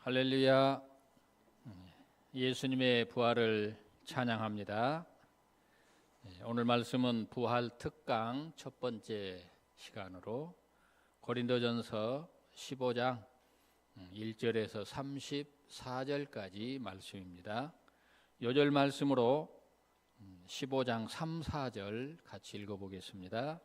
할렐루야. 예수님의 부활을 찬양합니다. 오늘 말씀은 부활 특강 첫 번째 시간으로 고린도전서 15장 1절에서 34절까지 말씀입니다. 요절 말씀으로 15장 3, 4절 같이 읽어보겠습니다.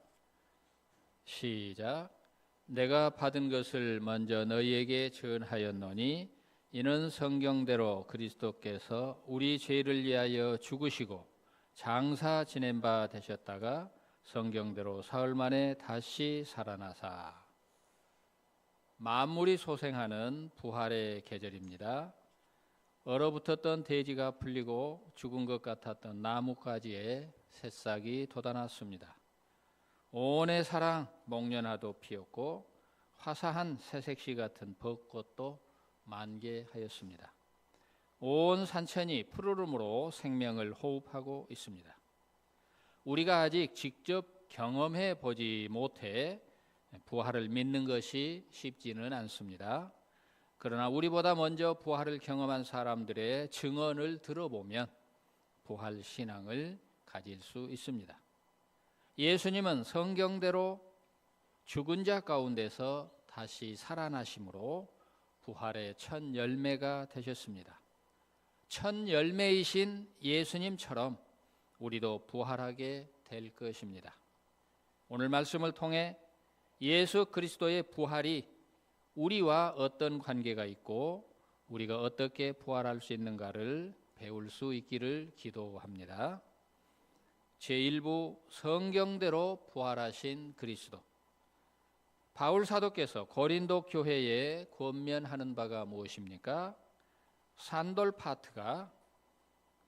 시작. 내가 받은 것을 먼저 너희에게 전하였노니 이는 성경대로 그리스도께서 우리 죄를 위하여 죽으시고 장사 지낸 바 되셨다가 성경대로 사흘 만에 다시 살아나사. 만물이 소생하는 부활의 계절입니다. 얼어붙었던 대지가 풀리고 죽은 것 같았던 나뭇가지에 새싹이 돋아났습니다. 온의 사랑 목련화도 피었고 화사한 새색시 같은 벚꽃도 만개하였습니다. 온 산천이 푸르름으로 생명을 호흡하고 있습니다. 우리가 아직 직접 경험해 보지 못해 부활을 믿는 것이 쉽지는 않습니다. 그러나 우리보다 먼저 부활을 경험한 사람들의 증언을 들어보면 부활 신앙을 가질 수 있습니다. 예수님은 성경대로 죽은 자 가운데서 다시 살아나심으로 부활의 첫 열매가 되셨습니다. 첫 열매이신 예수님처럼 우리도 부활하게 될 것입니다. 오늘 말씀을 통해 예수 그리스도의 부활이 우리와 어떤 관계가 있고 우리가 어떻게 부활할 수 있는가를 배울 수 있기를 기도합니다. 제1부 성경대로 부활하신 그리스도. 바울 사도께서 고린도 교회에 권면하는 바가 무엇입니까? 산돌 파트가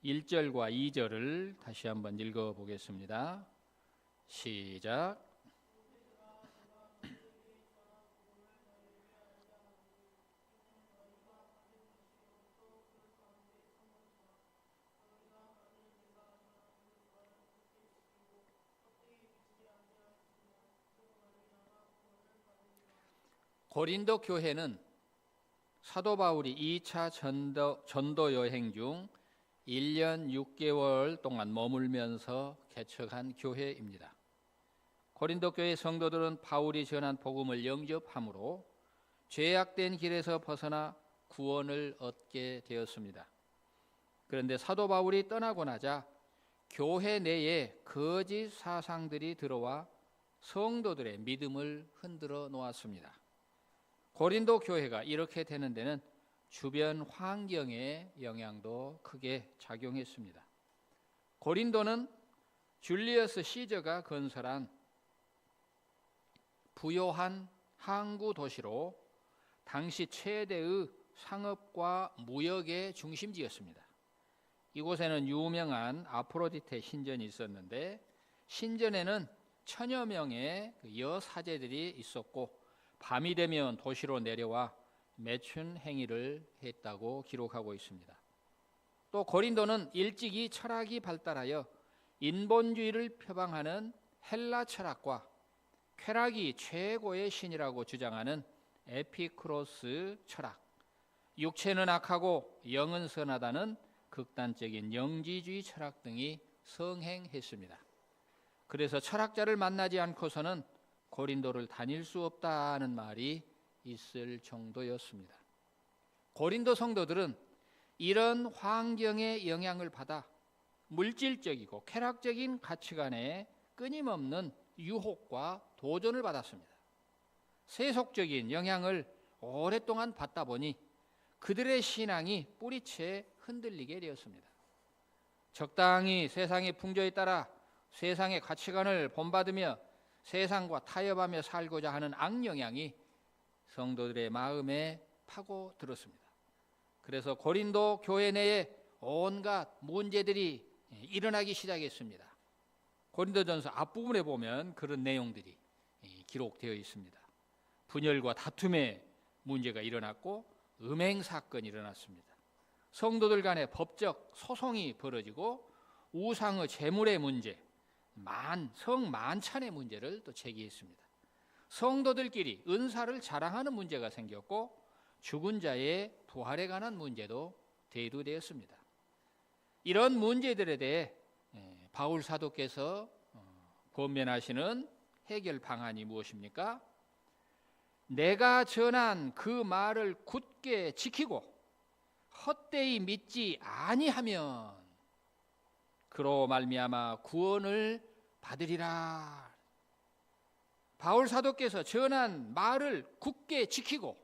1절과 2절을 다시 한번 읽어보겠습니다. 시작. 고린도 교회는 사도 바울이 2차 전도 여행 중 1년 6개월 동안 머물면서 개척한 교회입니다. 고린도 교회 성도들은 바울이 전한 복음을 영접함으로 죄악된 길에서 벗어나 구원을 얻게 되었습니다. 그런데 사도 바울이 떠나고 나자 교회 내에 거짓 사상들이 들어와 성도들의 믿음을 흔들어 놓았습니다. 고린도 교회가 이렇게 되는 데는 주변 환경의 영향도 크게 작용했습니다. 고린도는 줄리어스 시저가 건설한 부요한 항구 도시로 당시 최대의 상업과 무역의 중심지였습니다. 이곳에는 유명한 아프로디테 신전이 있었는데 신전에는 천여 명의 여사제들이 있었고 밤이 되면 도시로 내려와 매춘 행위를 했다고 기록하고 있습니다. 또 고린도는 일찍이 철학이 발달하여 인본주의를 표방하는 헬라 철학과 쾌락이 최고의 신이라고 주장하는 에피쿠로스 철학, 육체는 악하고 영은 선하다는 극단적인 영지주의 철학 등이 성행했습니다. 그래서 철학자를 만나지 않고서는 고린도를 다닐 수 없다는 말이 있을 정도였습니다. 고린도 성도들은 이런 환경의 영향을 받아 물질적이고 쾌락적인 가치관에 끊임없는 유혹과 도전을 받았습니다. 세속적인 영향을 오랫동안 받다 보니 그들의 신앙이 뿌리채 흔들리게 되었습니다. 적당히 세상의 풍조에 따라 세상의 가치관을 본받으며 세상과 타협하며 살고자 하는 악영향이 성도들의 마음에 파고들었습니다. 그래서 고린도 교회 내에 온갖 문제들이 일어나기 시작했습니다. 고린도전서 앞부분에 보면 그런 내용들이 기록되어 있습니다. 분열과 다툼의 문제가 일어났고 음행 사건이 일어났습니다. 성도들 간의 법적 소송이 벌어지고 우상의 재물의 문제, 성만찬의 문제를 또 제기했습니다. 성도들끼리 은사를 자랑하는 문제가 생겼고 죽은 자의 부활에 관한 문제도 대두되었습니다. 이런 문제들에 대해 바울 사도께서 권면하시는 해결 방안이 무엇입니까? 내가 전한 그 말을 굳게 지키고 헛되이 믿지 아니하면 그로 말미암아 구원을 받으리라. 바울 사도께서 전한 말을 굳게 지키고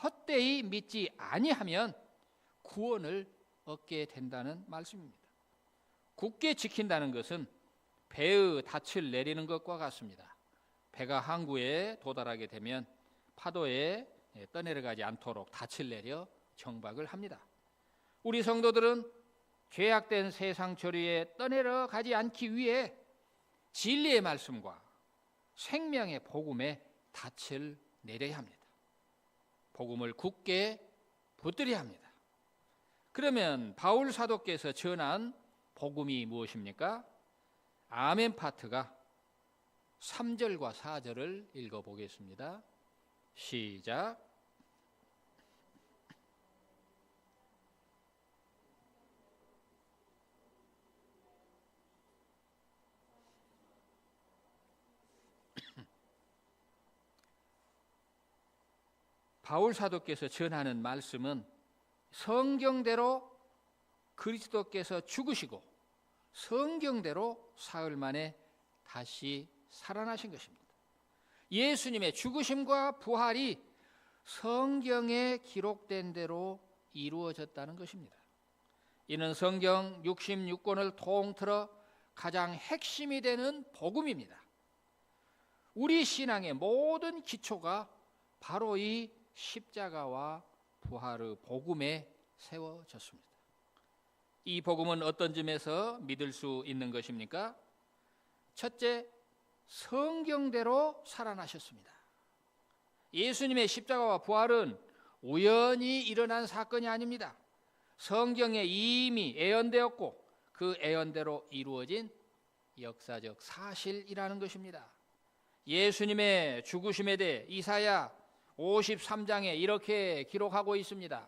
헛되이 믿지 아니하면 구원을 얻게 된다는 말씀입니다. 굳게 지킨다는 것은 배의 닻을 내리는 것과 같습니다. 배가 항구에 도달하게 되면 파도에 떠내려가지 않도록 닻을 내려 정박을 합니다. 우리 성도들은 죄악된 세상 조류에 떠내려가지 않기 위해 진리의 말씀과 생명의 복음에 닻을 내려야 합니다. 복음을 굳게 붙들어야 합니다. 그러면 바울 사도께서 전한 복음이 무엇입니까? 아멘 파트가 3절과 4절을 읽어보겠습니다. 시작. 바울 사도께서 전하는 말씀은 성경대로 그리스도께서 죽으시고 성경대로 사흘 만에 다시 살아나신 것입니다. 예수님의 죽으심과 부활이 성경에 기록된 대로 이루어졌다는 것입니다. 이는 성경 66권을 통틀어 가장 핵심이 되는 복음입니다. 우리 신앙의 모든 기초가 바로 이 십자가와 부활의 복음에 세워졌습니다. 이 복음은 어떤 점에서 믿을 수 있는 것입니까? 첫째, 성경대로 살아나셨습니다. 예수님의 십자가와 부활은 우연히 일어난 사건이 아닙니다. 성경에 이미 예언되었고 그 예언대로 이루어진 역사적 사실이라는 것입니다. 예수님의 죽으심에 대해 이사야 53장에 이렇게 기록하고 있습니다.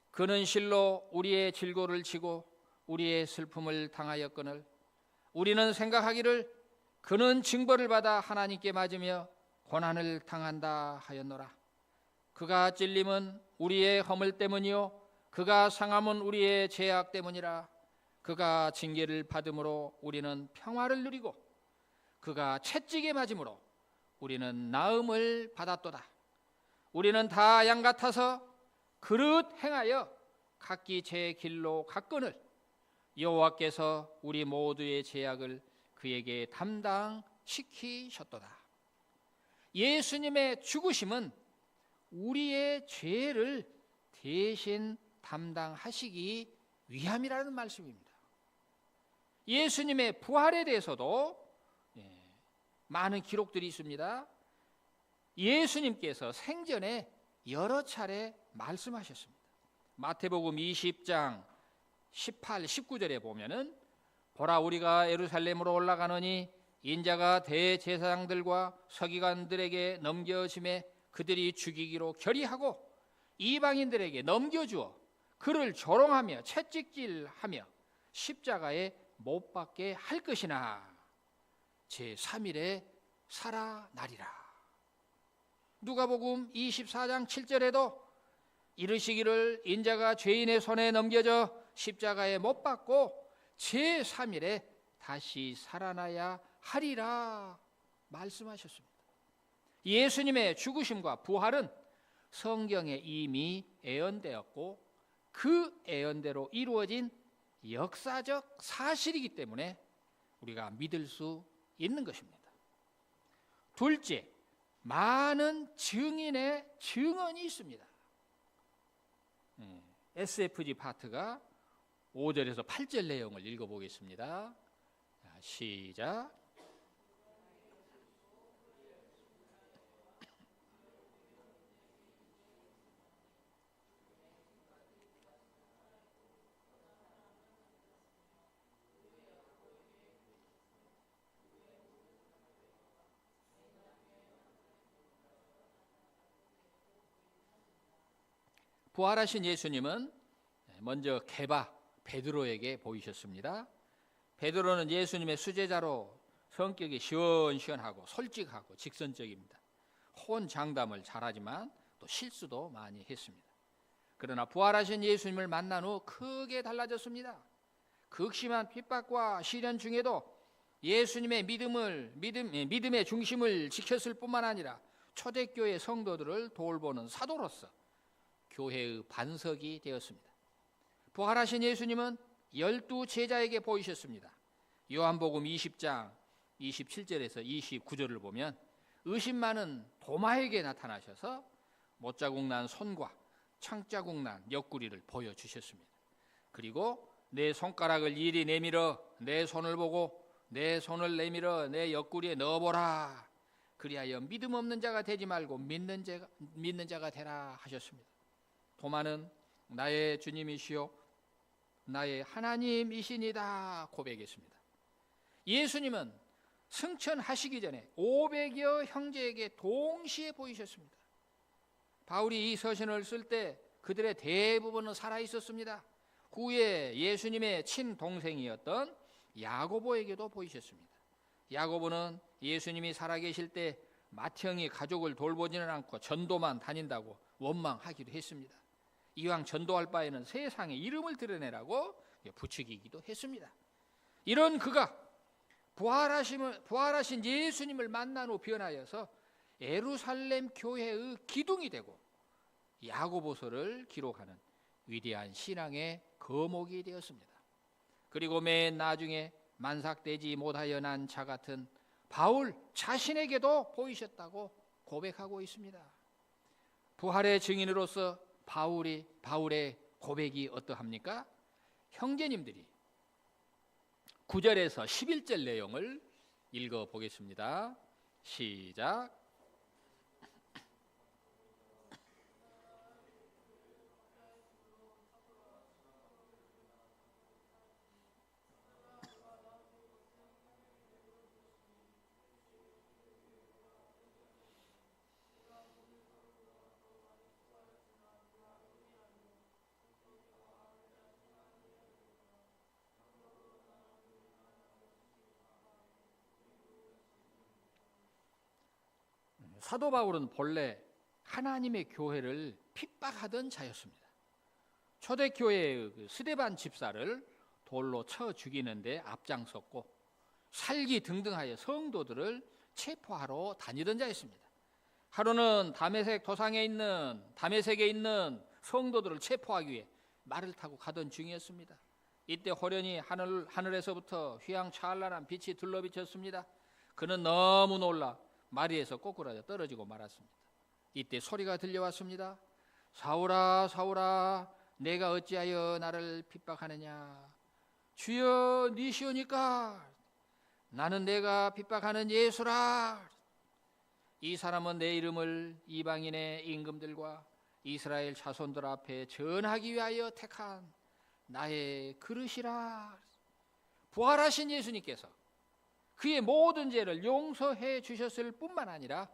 그는 실로 우리의 질고를 지고 우리의 슬픔을 당하였거늘 우리는 생각하기를 그는 징벌을 받아 하나님께 맞으며 고난을 당한다 하였노라. 그가 찔림은 우리의 허물 때문이요 그가 상함은 우리의 죄악 때문이라. 그가 징계를 받음으로 우리는 평화를 누리고 그가 채찍에 맞음으로 우리는 나음을 받았도다. 우리는 다 양 같아서 그릇 행하여 각기 제 길로 갔거늘 여호와께서 우리 모두의 죄악을 그에게 담당시키셨도다. 예수님의 죽으심은 우리의 죄를 대신 담당하시기 위함이라는 말씀입니다. 예수님의 부활에 대해서도 많은 기록들이 있습니다. 예수님께서 생전에 여러 차례 말씀하셨습니다. 마태복음 20장 18, 19절에 보면은 보라 우리가 예루살렘으로 올라가노니 인자가 대제사장들과 서기관들에게 넘겨짐에 그들이 죽이기로 결의하고 이방인들에게 넘겨주어 그를 조롱하며 채찍질하며 십자가에 못 박게 할 것이나 제3일에 살아나리라. 누가복음 24장 7절에도 이르시기를 인자가 죄인의 손에 넘겨져 십자가에 못 박고 제3일에 다시 살아나야 하리라 말씀하셨습니다. 예수님의 죽으심과 부활은 성경에 이미 예언되었고 그 예언대로 이루어진 역사적 사실이기 때문에 우리가 믿을 수 있는 것입니다. 둘째, 많은 증인의 증언이 있습니다. SFG 파트가 5절에서 8절 내용을 읽어보겠습니다. 시작. 부활하신 예수님은 먼저 게바 베드로에게 보이셨습니다. 베드로는 예수님의 수제자로 성격이 시원시원하고 솔직하고 직선적입니다. 혼장담을 잘하지만 또 실수도 많이 했습니다. 그러나 부활하신 예수님을 만난 후 크게 달라졌습니다. 극심한 핍박과 시련 중에도 예수님의 믿음의 중심을 지켰을 뿐만 아니라 초대교회 성도들을 돌보는 사도로서 교회의 반석이 되었습니다. 부활하신 예수님은 12 제자에게 보이셨습니다. 요한복음 20장 27절에서 29절을 보면 의심 많은 도마에게 나타나셔서 못자국 난 손과 창자국 난 옆구리를 보여주셨습니다. 그리고 내 손가락을 이리 내밀어 내 손을 보고 내 손을 내밀어 내 옆구리에 넣어보라. 그리하여 믿음 없는 자가 되지 말고 믿는 자가 되라 하셨습니다. 도마는 나의 주님이시요 나의 하나님이시니다 고백했습니다. 예수님은 승천하시기 전에 500여 형제에게 동시에 보이셨습니다. 바울이 이 서신을 쓸 때 그들의 대부분은 살아 있었습니다. 후에 예수님의 친동생이었던 야고보에게도 보이셨습니다. 야고보는 예수님이 살아계실 때 맏형이 가족을 돌보지는 않고 전도만 다닌다고 원망하기도 했습니다. 이왕 전도할 바에는 세상에 이름을 드러내라고 부추기기도 했습니다. 이런 그가 부활하신 예수님을 만난 후 변하여서 예루살렘 교회의 기둥이 되고 야고보서를 기록하는 위대한 신앙의 거목이 되었습니다. 그리고 맨 나중에 만삭되지 못하여 난 자 같은 바울 자신에게도 보이셨다고 고백하고 있습니다. 부활의 증인으로서 바울의 고백이 어떠합니까? 형제님들이 9절에서 11절 내용을 읽어보겠습니다. 시작. 사도 바울은 본래 하나님의 교회를 핍박하던 자였습니다. 초대교회의 스데반 집사를 돌로 쳐 죽이는데 앞장섰고 살기 등등하여 성도들을 체포하러 다니던 자였습니다. 하루는 다메섹에 있는 성도들을 체포하기 위해 말을 타고 가던 중이었습니다. 이때 호련히 하늘에서부터 휘황찬란한 빛이 둘러비쳤습니다. 그는 너무 놀라 마리에서 꼬꾸라져 떨어지고 말았습니다. 이때 소리가 들려왔습니다. 사울아 사울아 내가 어찌하여 나를 핍박하느냐. 주여 니시오니까 나는 내가 핍박하는 예수라. 이 사람은 내 이름을 이방인의 임금들과 이스라엘 자손들 앞에 전하기 위하여 택한 나의 그릇이라. 부활하신 예수님께서 그의 모든 죄를 용서해 주셨을 뿐만 아니라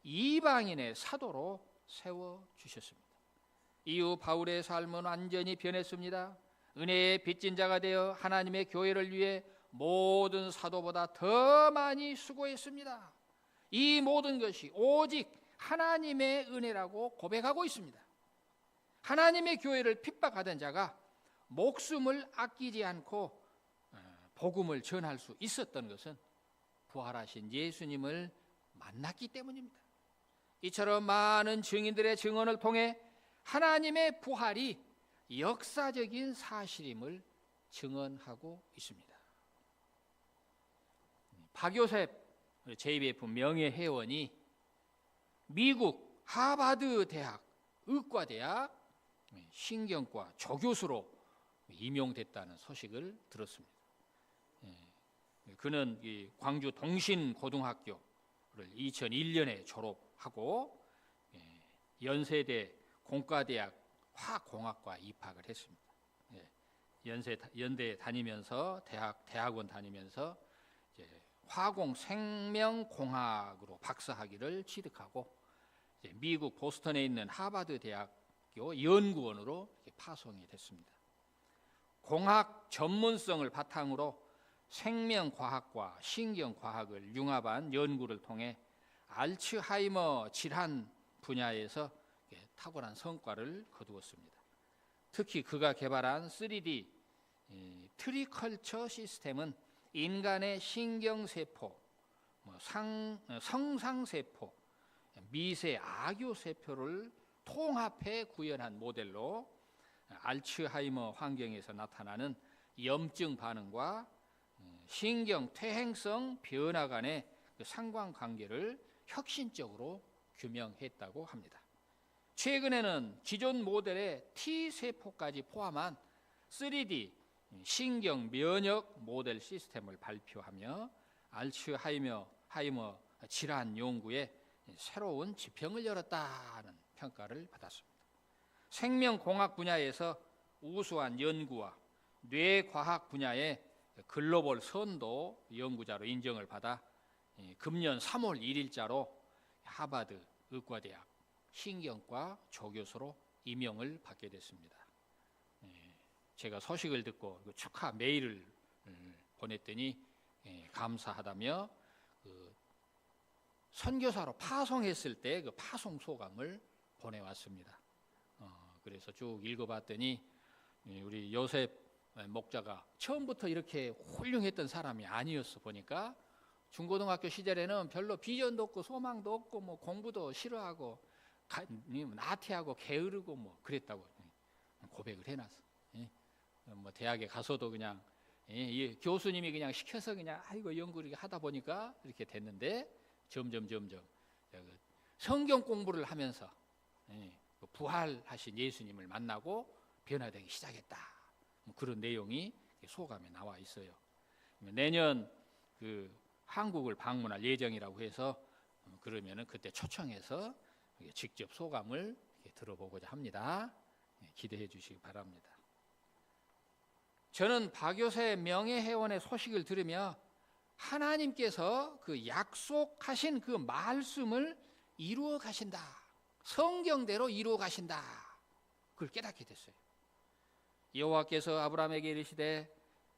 이방인의 사도로 세워주셨습니다. 이후 바울의 삶은 완전히 변했습니다. 은혜의 빚진 자가 되어 하나님의 교회를 위해 모든 사도보다 더 많이 수고했습니다. 이 모든 것이 오직 하나님의 은혜라고 고백하고 있습니다. 하나님의 교회를 핍박하던 자가 목숨을 아끼지 않고 복음을 전할 수 있었던 것은 부활하신 예수님을 만났기 때문입니다. 이처럼 많은 증인들의 증언을 통해 하나님의 부활이 역사적인 사실임을 증언하고 있습니다. 박요셉 JBF 명예회원이 미국 하버드 대학 의과대학 신경과 조교수로 임용됐다는 소식을 들었습니다. 그는 광주 동신고등학교를 2001년에 졸업하고 연세대 공과대학 화공학과 입학을 했습니다. 연대 다니면서 대학원 다니면서 화공 생명공학으로 박사학위를 취득하고 미국 보스턴에 있는 하버드 대학 고등학교 연구원으로 파송이 됐습니다. 공학 전문성을 바탕으로 생명과학과 신경과학을 융합한 연구를 통해 알츠하이머 질환 분야에서 탁월한 성과를 거두었습니다. 특히 그가 개발한 3D 트리컬처 시스템은 인간의 신경세포, 성상세포, 미세 악유세포를 통합해 구현한 모델로 알츠하이머 환경에서 나타나는 염증 반응과 신경 퇴행성 변화 간의 상관관계를 혁신적으로 규명했다고 합니다. 최근에는 기존 모델의 T세포까지 포함한 3D 신경 면역 모델 시스템을 발표하며 알츠하이머 질환 연구에 새로운 지평을 열었다는 평가를 받았습니다. 생명공학 분야에서 우수한 연구와 뇌과학 분야의 글로벌 선도 연구자로 인정을 받아 금년 3월 1일자로 하버드 의과대학 신경과 조교수로 임명을 받게 됐습니다. 제가 소식을 듣고 축하 메일을 보냈더니 감사하다며 선교사로 파송했을 때 그 파송 소감을 보내왔습니다. 그래서 쭉 읽어봤더니 우리 요셉 목자가 처음부터 이렇게 훌륭했던 사람이 아니었어. 보니까 중고등학교 시절에는 별로 비전도 없고 소망도 없고 뭐 공부도 싫어하고 나태하고 게으르고 뭐 그랬다고 고백을 해놨어. 뭐 대학에 가서도 그냥 교수님이 그냥 시켜서 그냥 아이고 연구를 하다 보니까 이렇게 됐는데 점점 성경 공부를 하면서 부활하신 예수님을 만나고 변화되기 시작했다. 그런 내용이 소감에 나와 있어요. 내년 그 한국을 방문할 예정이라고 해서 그러면은 그때 초청해서 직접 소감을 들어보고자 합니다. 기대해 주시기 바랍니다. 저는 박요새 명예회원의 소식을 들으며 하나님께서 그 약속하신 그 말씀을 이루어 가신다. 성경대로 이루어 가신다. 그걸 깨닫게 됐어요. 여호와께서 아브라함에게 이르시되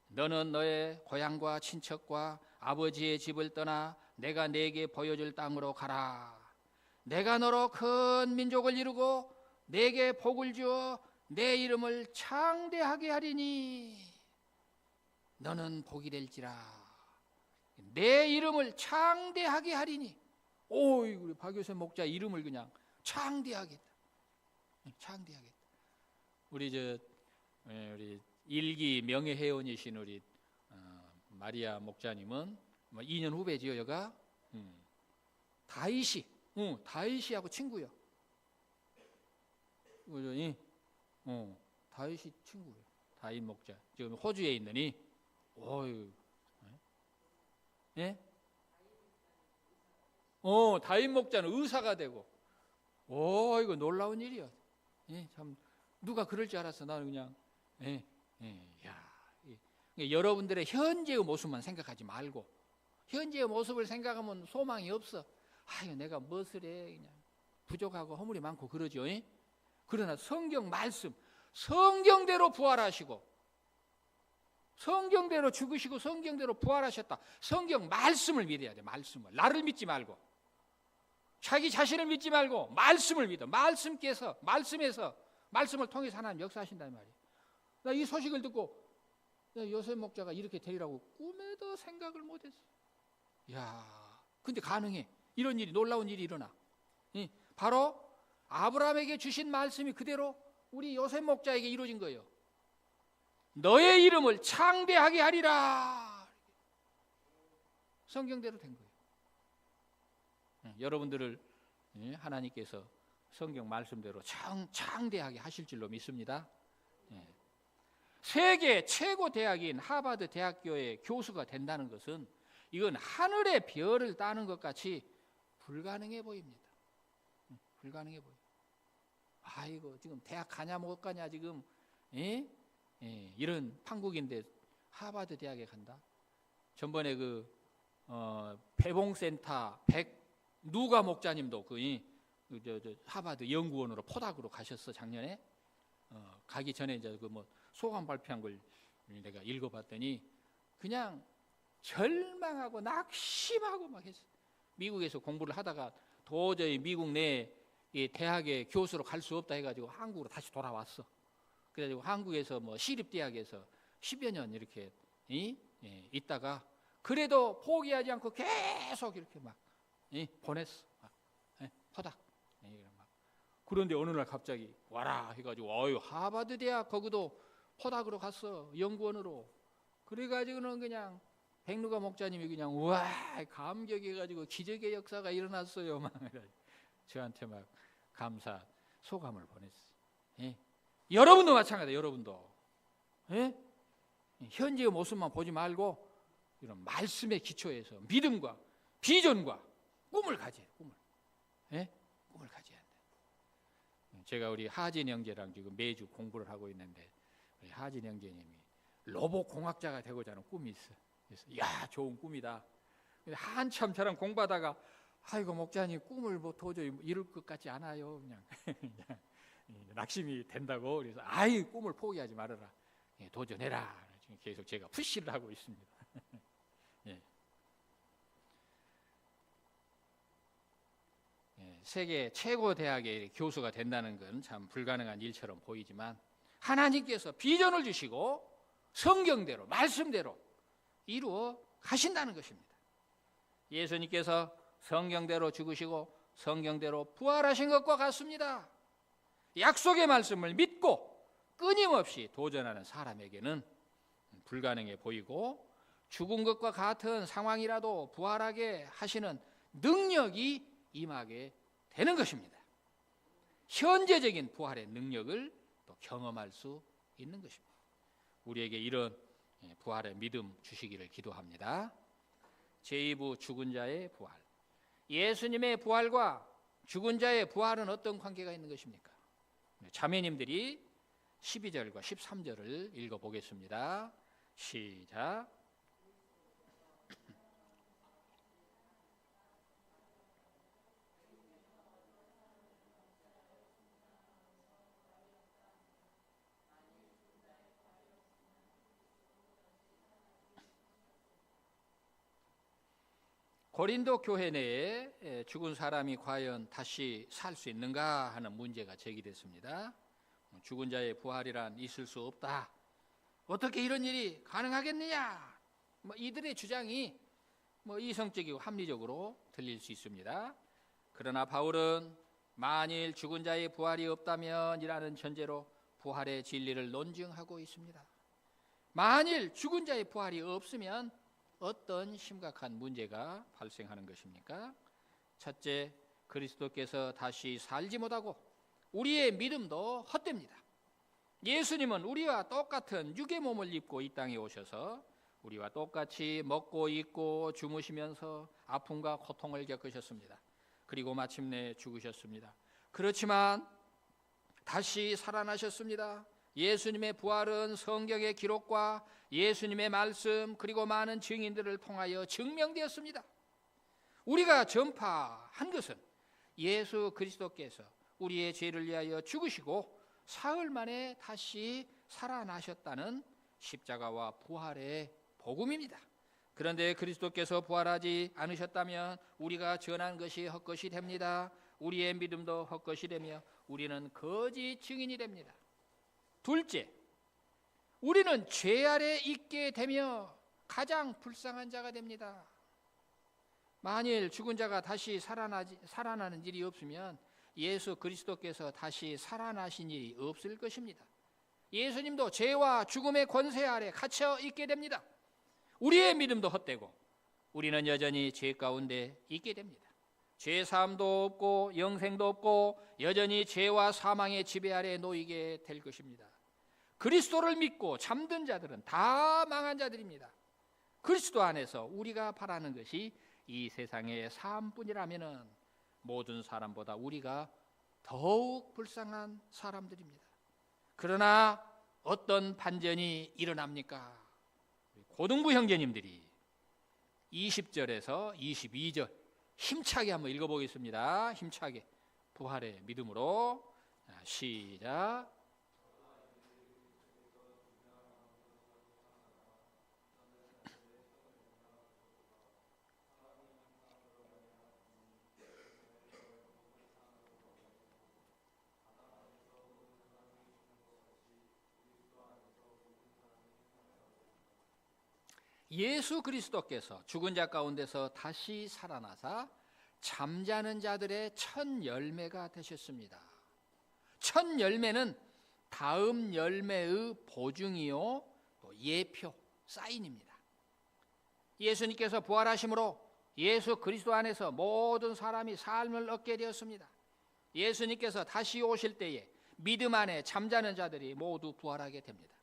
너는 너의 고향과 친척과 아버지의 집을 떠나 내가 네게 보여줄 땅으로 가라. 내가 너로 큰 민족을 이루고 네게 복을 주어 내 이름을 창대하게 하리니 너는 복이 될지라. 내 이름을 창대하게 하리니. 오이 우리 박요새 목자 이름을 그냥 창대하겠다. 창대하겠다. 우리 일기 명예회원이신 우리 마리아 목자님은 2년 후배지요, 여가. 다윗이하고 친구요. 그죠? 다윗이 친구예요. 다윗 목자. 지금 호주에 있느니, 어유, 예? 다윗 목자는 의사가 되고, 이거 놀라운 일이야. 참 누가 그럴 줄 알았어. 나는 그냥, 여러분들의 현재의 모습만 생각하지 말고, 현재의 모습을 생각하면 소망이 없어. 아유, 내가 무엇을 해? 그냥 부족하고 허물이 많고 그러죠. 그러나 성경 말씀, 성경대로 부활하시고 성경대로 죽으시고 성경대로 부활하셨다. 성경 말씀을 믿어야 돼. 말씀을. 나를 믿지 말고 자기 자신을 믿지 말고 말씀을 믿어. 말씀에서 말씀을 통해서 하나님 역사하신단 말이에요. 나 이 소식을 듣고 요셉 목자가 이렇게 되리라고 꿈에도 생각을 못했어. 야, 근데 가능해. 이런 일이, 놀라운 일이 일어나. 바로 아브라함에게 주신 말씀이 그대로 우리 요셉 목자에게 이루어진 거예요. 너의 이름을 창대하게 하리라. 성경대로 된 거예요. 여러분들을 하나님께서 성경 말씀대로 창대하게 하실 줄로 믿습니다. 세계 최고 대학인 하버드 대학교의 교수가 된다는 것은 이건 하늘의 별을 따는 것 같이 불가능해 보입니다. 불가능해 보여. 아이고 지금 대학 가냐 못 가냐 지금 이런 판국인데 하버드 대학에 간다. 전번에 그 배봉센터 누가 목자님도 하버드 연구원으로 포닥으로 가셨어 작년에. 가기 전에 이제 그 뭐 소감 발표한 걸 내가 읽어봤더니 그냥 절망하고 낙심하고 막 했어. 미국에서 공부를 하다가 도저히 미국 내 대학에 교수로 갈 수 없다 해가지고 한국으로 다시 돌아왔어. 그래가지고 한국에서 뭐 시립대학에서 10여 년 이렇게 있다가 그래도 포기하지 않고 계속 이렇게 막 보냈어. 막, 포닥. 막. 그런데 어느 날 갑자기 와라 해가지고 하버드 대학 거기도 포닥으로 갔어. 연구원으로. 그래가지고는 그냥 백루가 목자님이 그냥 우와 감격해가지고 기적의 역사가 일어났어요. 막 저한테 막 감사 소감을 보냈어요. 여러분도 마찬가지예요. 여러분도 현재의 모습만 보지 말고 이런 말씀의 기초에서 믿음과 비전과 꿈을 가져야 꿈을 가져야 한다. 제가 우리 하진 형제랑 지금 매주 공부를 하고 있는데 우리 하진 형제님이 로봇 공학자가 되고자 하는 꿈이 있어. 그래서 야 좋은 꿈이다. 근데 한참 저랑 공부하다가 아이고 목자님 꿈을 뭐 도저히 이룰 것 같지 않아요. 그냥 낙심이 된다고. 그래서 아이 꿈을 포기하지 말아라. 도전해라. 계속 제가 푸시를 하고 있습니다. 세계 최고 대학의 교수가 된다는 건 참 불가능한 일처럼 보이지만 하나님께서 비전을 주시고 성경대로 말씀대로 이루어 가신다는 것입니다. 예수님께서 성경대로 죽으시고 성경대로 부활하신 것과 같습니다. 약속의 말씀을 믿고 끊임없이 도전하는 사람에게는 불가능해 보이고 죽은 것과 같은 상황이라도 부활하게 하시는 능력이 임하게 되는 것입니다. 현재적인 부활의 능력을 또 경험할 수 있는 것입니다. 우리에게 이런 부활의 믿음 주시기를 기도합니다. 제2부 죽은 자의 부활. 예수님의 부활과 죽은 자의 부활은 어떤 관계가 있는 것입니까? 자매님들이 12절과 13절을 읽어보겠습니다. 시작. 고린도 교회 내에 죽은 사람이 과연 다시 살 수 있는가 하는 문제가 제기됐습니다. 죽은 자의 부활이란 있을 수 없다. 어떻게 이런 일이 가능하겠느냐? 이들의 주장이 이성적이고 합리적으로 들릴 수 있습니다. 그러나 바울은 만일 죽은 자의 부활이 없다면이라는 전제로 부활의 진리를 논증하고 있습니다. 만일 죽은 자의 부활이 없으면 어떤 심각한 문제가 발생하는 것입니까? 첫째, 그리스도께서 다시 살지 못하고 우리의 믿음도 헛됩니다. 예수님은 우리와 똑같은 육의 몸을 입고 이 땅에 오셔서 우리와 똑같이 먹고 입고 주무시면서 아픔과 고통을 겪으셨습니다. 그리고 마침내 죽으셨습니다. 그렇지만 다시 살아나셨습니다. 예수님의 부활은 성경의 기록과 예수님의 말씀 그리고 많은 증인들을 통하여 증명되었습니다. 우리가 전파한 것은 예수 그리스도께서 우리의 죄를 위하여 죽으시고 사흘 만에 다시 살아나셨다는 십자가와 부활의 복음입니다. 그런데 그리스도께서 부활하지 않으셨다면 우리가 전한 것이 헛것이 됩니다. 우리의 믿음도 헛것이 되며 우리는 거짓 증인이 됩니다. 둘째, 우리는 죄 아래 있게 되며 가장 불쌍한 자가 됩니다. 만일 죽은 자가 다시 살아나는 일이 없으면 예수 그리스도께서 다시 살아나신 일이 없을 것입니다. 예수님도 죄와 죽음의 권세 아래 갇혀 있게 됩니다. 우리의 믿음도 헛되고 우리는 여전히 죄 가운데 있게 됩니다. 죄 사함도 없고 영생도 없고 여전히 죄와 사망의 지배 아래 놓이게 될 것입니다. 그리스도를 믿고 잠든 자들은 다 망한 자들입니다. 그리스도 안에서 우리가 바라는 것이 이 세상의 삶뿐이라면 모든 사람보다 우리가 더욱 불쌍한 사람들입니다. 그러나 어떤 반전이 일어납니까? 고등부 형제님들이 20절에서 22절 힘차게 한번 읽어보겠습니다. 힘차게 부활의 믿음으로. 자, 시작. 예수 그리스도께서 죽은 자 가운데서 다시 살아나사 잠자는 자들의 첫 열매가 되셨습니다. 첫 열매는 다음 열매의 보증이요 또 예표, 사인입니다. 예수님께서 부활하심으로 예수 그리스도 안에서 모든 사람이 삶을 얻게 되었습니다. 예수님께서 다시 오실 때에 믿음 안에 잠자는 자들이 모두 부활하게 됩니다.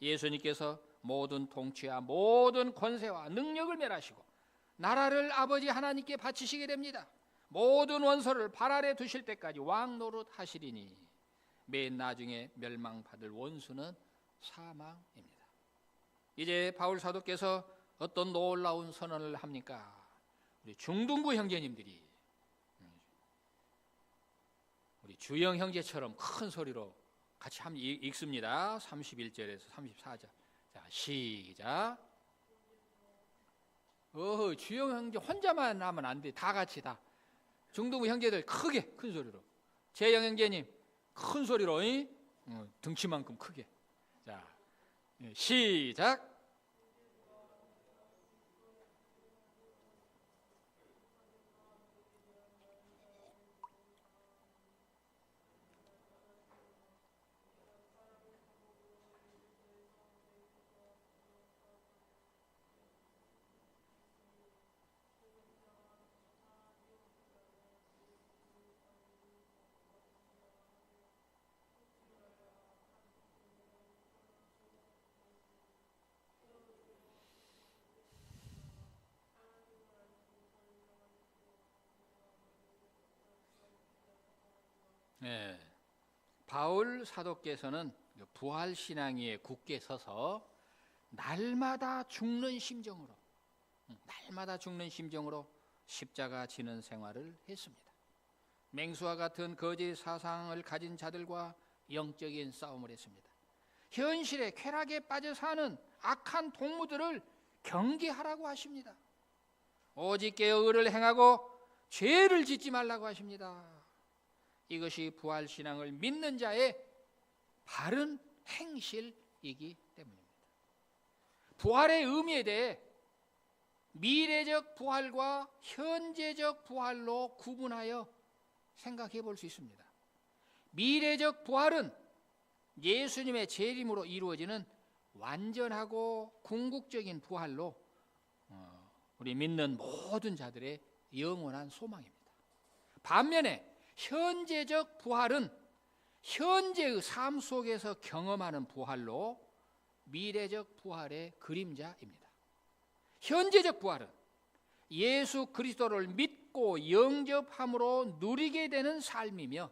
예수님께서 모든 통치와 모든 권세와 능력을 멸하시고 나라를 아버지 하나님께 바치시게 됩니다. 모든 원소를 발 아래 두실 때까지 왕 노릇 하시리니 맨 나중에 멸망받을 원수는 사망입니다. 이제 바울 사도께서 어떤 놀라운 선언을 합니까? 우리 중등부 형제님들이 우리 주영 형제처럼 큰 소리로 같이 한번 읽습니다. 31절에서 34절. 자, 시작. 주영 형제 혼자만 하면 안 돼. 다 같이 다. 중등부 형제들 크게 큰 소리로. 재영 형제님 큰 소리로 등치만큼 크게. 자, 시작. 네. 바울 사도께서는 부활 신앙 위에 굳게 서서 날마다 죽는 심정으로 십자가 지는 생활을 했습니다. 맹수와 같은 거짓 사상을 가진 자들과 영적인 싸움을 했습니다. 현실의 쾌락에 빠져 사는 악한 동무들을 경계하라고 하십니다. 오직 의를 행하고 죄를 짓지 말라고 하십니다. 이것이 부활신앙을 믿는 자의 바른 행실이기 때문입니다. 부활의 의미에 대해 미래적 부활과 현재적 부활로 구분하여 생각해 볼 수 있습니다. 미래적 부활은 예수님의 재림으로 이루어지는 완전하고 궁극적인 부활로 우리 믿는 모든 자들의 영원한 소망입니다. 반면에 현재적 부활은 현재의 삶 속에서 경험하는 부활로 미래적 부활의 그림자입니다. 현재적 부활은 예수 그리스도를 믿고 영접함으로 누리게 되는 삶이며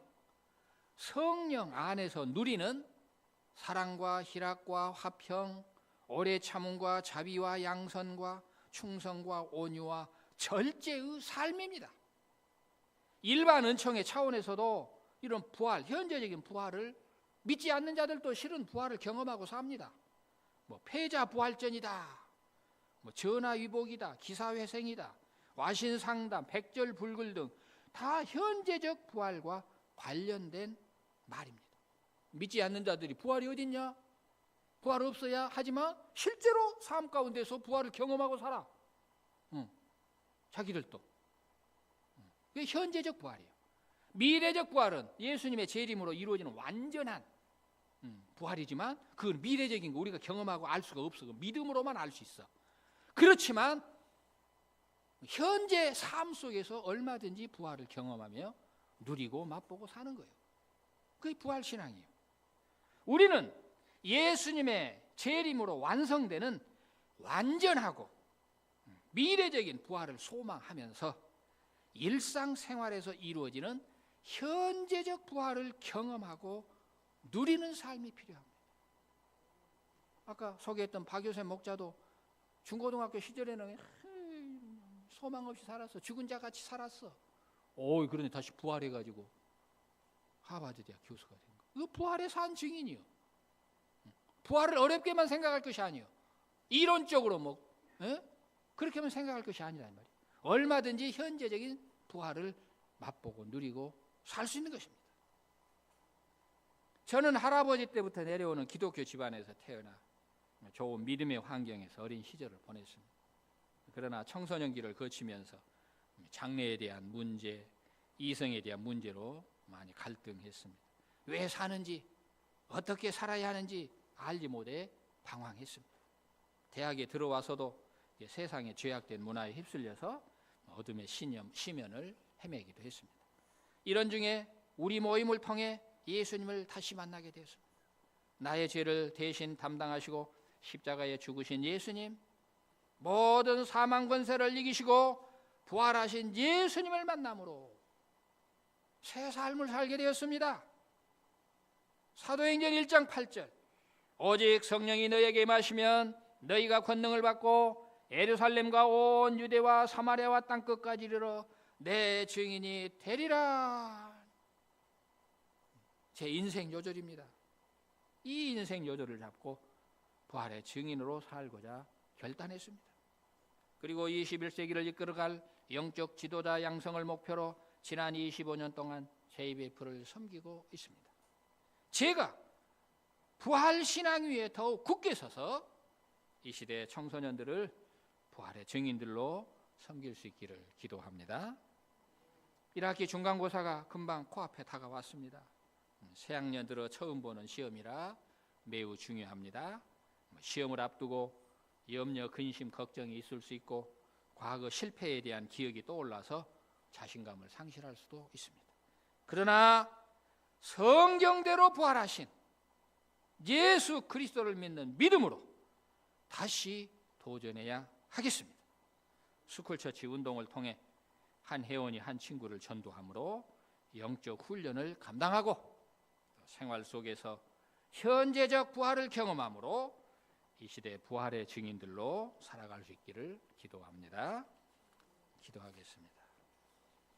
성령 안에서 누리는 사랑과 희락과 화평, 오래 참음과 자비와 양선과 충성과 온유와 절제의 삶입니다. 일반 은총의 차원에서도 이런 부활, 현재적인 부활을 믿지 않는 자들도 실은 부활을 경험하고 삽니다. 패자 부활전이다, 전화위복이다, 기사회생이다, 와신상담, 백절불굴 등 다 현재적 부활과 관련된 말입니다. 믿지 않는 자들이 부활이 어딨냐? 부활 없어야 하지만 실제로 삶 가운데서 부활을 경험하고 살아. 자기들도. 그게 현재적 부활이에요. 미래적 부활은 예수님의 재림으로 이루어지는 완전한 부활이지만 그건 미래적인 거 우리가 경험하고 알 수가 없어. 믿음으로만 알 수 있어. 그렇지만 현재 삶 속에서 얼마든지 부활을 경험하며 누리고 맛보고 사는 거예요. 그게 부활신앙이에요. 우리는 예수님의 재림으로 완성되는 완전하고 미래적인 부활을 소망하면서 일상생활에서 이루어지는 현재적 부활을 경험하고 누리는 삶이 필요합니다. 아까 소개했던 박요셉 목자도 중고등학교 시절에는 소망 없이 살았어. 죽은 자 같이 살았어. 그런데 다시 부활해가지고 하버드 대학 교수가 된 거. 이거 부활의 산 증인이요. 부활을 어렵게만 생각할 것이 아니요. 이론적으로 뭐 그렇게만 생각할 것이 아니란 말이에요. 얼마든지 현재적인 부활을 맛보고 누리고 살 수 있는 것입니다. 저는 할아버지 때부터 내려오는 기독교 집안에서 태어나 좋은 믿음의 환경에서 어린 시절을 보냈습니다. 그러나 청소년기를 거치면서 장래에 대한 문제, 이성에 대한 문제로 많이 갈등했습니다. 왜 사는지, 어떻게 살아야 하는지 알지 못해 방황했습니다. 대학에 들어와서도 세상의 죄악된 문화에 휩쓸려서 어둠의 심연을 헤매기도 했습니다. 이런 중에 우리 모임을 통해 예수님을 다시 만나게 되었습니다. 나의 죄를 대신 담당하시고 십자가에 죽으신 예수님, 모든 사망 권세를 이기시고 부활하신 예수님을 만남으로 새 삶을 살게 되었습니다. 사도행전 1장 8절, 오직 성령이 너에게 임하시면 너희가 권능을 받고 예루살렘과 온 유대와 사마리아와 땅끝까지 이르러 내 증인이 되리라. 제 인생 요절입니다. 이 인생 요절을 잡고 부활의 증인으로 살고자 결단했습니다. 그리고 21세기를 이끌어갈 영적 지도자 양성을 목표로 지난 25년 동안 JBF를 섬기고 있습니다. 제가 부활 신앙 위에 더욱 굳게 서서 이 시대 청소년들을 부활의 증인들로 섬길 수 있기를 기도합니다. 1학기 중간고사가 금방 코앞에 다가왔습니다. 새학년 들어 처음 보는 시험이라 매우 중요합니다. 시험을 앞두고 염려, 근심, 걱정이 있을 수 있고 과거 실패에 대한 기억이 떠올라서 자신감을 상실할 수도 있습니다. 그러나 성경대로 부활하신 예수 그리스도를 믿는 믿음으로 다시 도전해야 하겠습니다. 스쿨처치 운동을 통해 한 회원이 한 친구를 전도함으로 영적 훈련을 감당하고 생활 속에서 현재적 부활을 경험함으로 이 시대 부활의 증인들로 살아갈 수 있기를 기도합니다. 기도하겠습니다.